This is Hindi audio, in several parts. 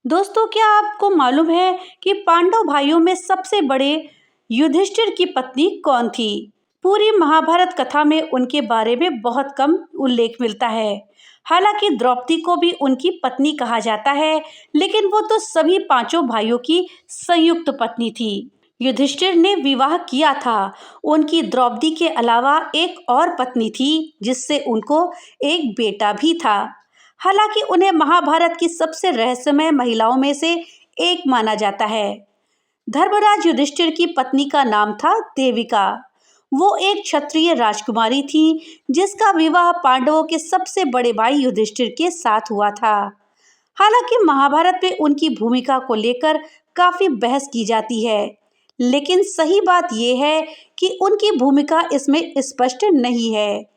दोस्तों, क्या आपको मालूम है कि पांडव भाइयों में सबसे बड़े युधिष्ठिर की पत्नी कौन थी? पूरी महाभारत कथा में उनके बारे में बहुत कम उल्लेख मिलता है। हालांकि द्रौपदी को भी उनकी पत्नी कहा जाता है, लेकिन वो तो सभी पांचों भाइयों की संयुक्त पत्नी थी। युधिष्ठिर ने विवाह किया था। उनकी द्रौपदी के अलावा एक और पत्नी थी, जिससे उनको एक बेटा भी था। हालांकि उन्हें महाभारत की सबसे रहस्यमय महिलाओं में से एक माना जाता है। धर्मराज युधिष्ठिर की पत्नी का नाम था देविका। वो एक क्षत्रिय राजकुमारी थी, जिसका विवाह पांडवों के सबसे बड़े भाई युधिष्ठिर के साथ हुआ था। हालांकि महाभारत में उनकी भूमिका को लेकर काफी बहस की जाती है, लेकिन सही बात यह है कि उनकी भूमिका इसमें स्पष्ट नहीं है।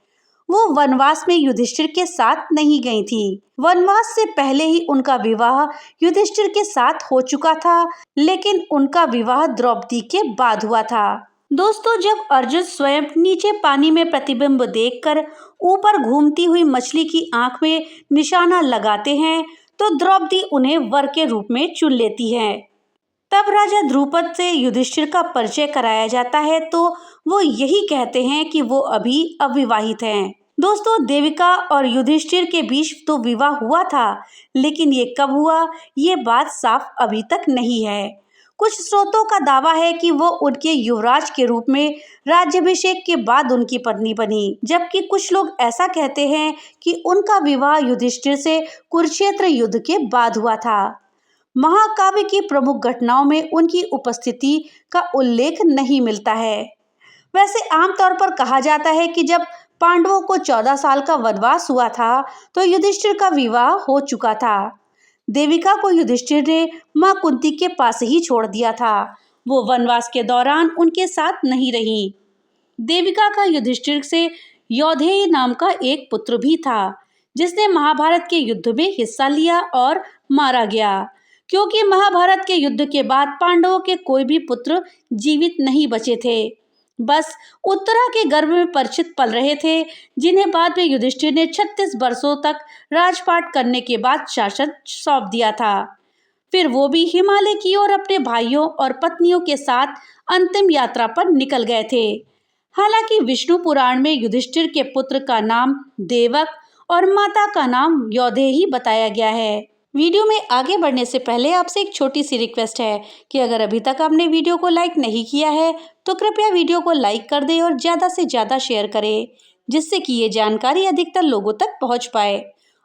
वो वनवास में युधिष्ठिर के साथ नहीं गई थी। वनवास से पहले ही उनका विवाह युधिष्ठिर के साथ हो चुका था, लेकिन उनका विवाह द्रौपदी के बाद हुआ था। दोस्तों, जब अर्जुन स्वयं नीचे पानी में प्रतिबिंब देखकर ऊपर घूमती हुई मछली की आंख में निशाना लगाते हैं, तो द्रौपदी उन्हें वर के रूप में चुन लेती है। तब राजा द्रुपद से युधिष्ठिर का परिचय कराया जाता है, तो वो यही कहते हैं कि वो अभी अविवाहित हैं। दोस्तों, देविका और युधिष्ठिर के बीच तो विवाह हुआ था, लेकिन ये कब हुआ, ये बात साफ अभी तक नहीं है। कुछ स्रोतों का दावा है कि वो उनके युवराज के रूप में राज्याभिषेक के बाद उनकी पत्नी बनी, जबकि कुछ लोग ऐसा कहते हैं कि उनका विवाह युधिष्ठिर से कुरुक्षेत्र युद्ध के बाद हुआ था। महाकाव्य की प्रमुख घटनाओं में उनकी उपस्थिति का उल्लेख नहीं मिलता है। वैसे आमतौर पर कहा जाता है कि जब पांडवों को 14 साल का वनवास हुआ था, तो युधिष्ठिर का विवाह हो चुका था। देविका को युधिष्ठिर ने मां कुंती के पास ही छोड़ दिया था। वो वनवास के दौरान उनके साथ नहीं रही। देविका का युधिष्ठिर से यौधेय नाम का एक पुत्र भी था, जिसने महाभारत के युद्ध में हिस्सा लिया और मारा गया, क्योंकि महाभारत के युद्ध के बाद पांडवों के कोई भी पुत्र जीवित नहीं बचे थे। बस उत्तरा के गर्भ में परीक्षित पल रहे थे, जिन्हें बाद में युधिष्ठिर ने 36 वर्षों तक राजपाट करने के बाद शासन सौंप दिया था। फिर वो भी हिमालय की ओर अपने भाइयों और पत्नियों के साथ अंतिम यात्रा पर निकल गए थे। हालांकि विष्णु पुराण में युधिष्ठिर के पुत्र का नाम देवक और माता का नाम यौधेयी बताया गया है। वीडियो में आगे बढ़ने से पहले आपसे एक छोटी सी रिक्वेस्ट है कि अगर अभी तक आपने वीडियो को लाइक नहीं किया है, तो कृपया वीडियो को लाइक कर दें और ज़्यादा से ज़्यादा शेयर करें, जिससे कि ये जानकारी अधिकतर लोगों तक पहुंच पाए।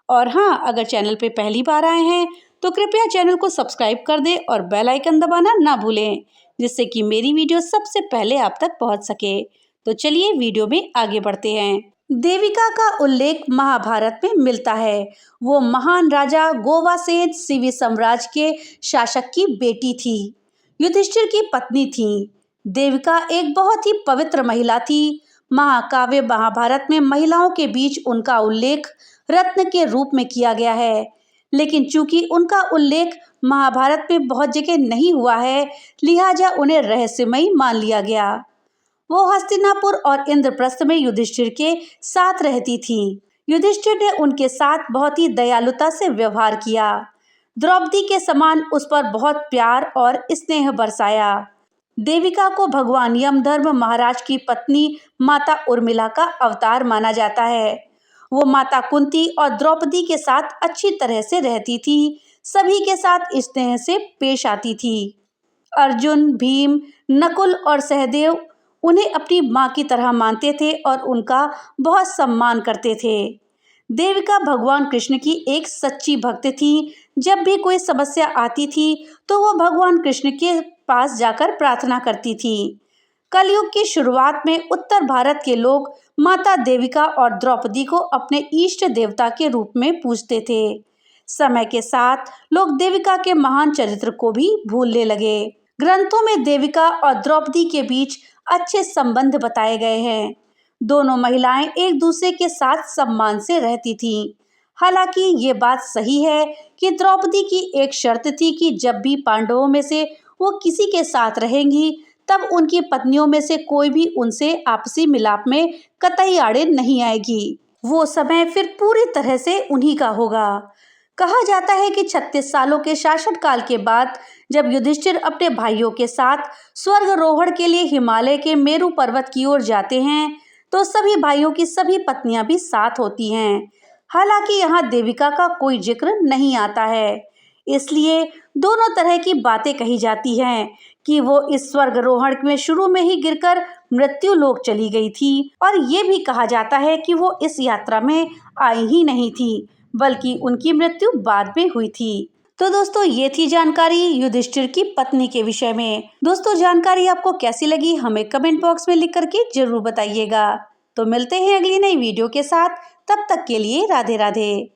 और हाँ, अगर चैनल पे पहली बार आए हैं तो कृपया चैनल को सब्सक्राइब कर दें और बेल आइकन दबाना ना भूलें, जिससे कि मेरी वीडियो सबसे पहले आप तक पहुँच सके। तो चलिए वीडियो में आगे बढ़ते हैं। देविका का उल्लेख महाभारत में मिलता है। वो महान राजा गोवासेन सिवी साम्राज्य के शासक की बेटी थी, युधिष्ठिर की पत्नी थी। देविका एक बहुत ही पवित्र महिला थी। महाकाव्य महाभारत में महिलाओं के बीच उनका उल्लेख रत्न के रूप में किया गया है, लेकिन चूंकि उनका उल्लेख महाभारत में बहुत जगह नहीं हुआ है, लिहाजा उन्हें रहस्यमयी मान लिया गया। वो हस्तिनापुर और इंद्रप्रस्थ में युधिष्ठिर के साथ रहती थी। युधिष्ठिर ने उनके साथ बहुत ही दयालुता से व्यवहार किया। द्रौपदी के समान उस पर बहुत प्यार और स्नेह बरसाया। देविका को भगवान यमधर्म महाराज की पत्नी माता उर्मिला का अवतार माना जाता है। वो माता कुंती और द्रौपदी के साथ अच्छी तरह से रहती थी, सभी के साथ स्नेह से पेश आती थी। अर्जुन, भीम, नकुल और सहदेव उन्हें अपनी माँ की तरह मानते थे और उनका बहुत सम्मान करते थे। देविका भगवान कृष्ण की एक सच्ची भक्त थी। जब भी कोई समस्या आती थी, तो वो भगवान कृष्ण के पास जाकर प्रार्थना करती थी। कलयुग की शुरुआत में उत्तर भारत के लोग माता देविका और द्रौपदी को अपने इष्ट देवता के रूप में पूजते थे। समय के साथ लोग देविका के महान चरित्र को भी भूलने लगे। ग्रंथों में देविका और द्रौपदी के बीच अच्छे संबंध बताए गए हैं। दोनों महिलाएं एक दूसरे के साथ सम्मान से रहती थीं। हालांकि ये बात सही है कि द्रौपदी की एक शर्त थी कि जब भी पांडवों में से वो किसी के साथ रहेंगी, तब उनकी पत्नियों में से कोई भी उनसे आपसी मिलाप में कतई आड़े नहीं आएगी। वो समय फिर पूरी तरह से उन्हीं का होगा। कहा जाता है कि 36 सालों के शासनकाल के बाद जब युधिष्ठिर अपने भाइयों के साथ स्वर्गारोहण के लिए हिमालय के मेरु पर्वत की ओर जाते हैं तो सभी भाइयों की सभी पत्नियां भी साथ होती हैं। हालांकि यहाँ देविका का कोई जिक्र नहीं आता है, इसलिए दोनों तरह की बातें कही जाती हैं कि वो इस स्वर्गारोहण में शुरू में ही गिरकर मृत्यु लोक चली गई थी और ये भी कहा जाता है कि वो इस यात्रा में आई ही नहीं थी, बल्कि उनकी मृत्यु बाद में हुई थी। तो दोस्तों ये थी जानकारी युधिष्ठिर की पत्नी के विषय में। दोस्तों जानकारी आपको कैसी लगी हमें कमेंट बॉक्स में लिख करके जरूर बताइएगा। तो मिलते हैं अगली नई वीडियो के साथ, तब तक के लिए राधे राधे।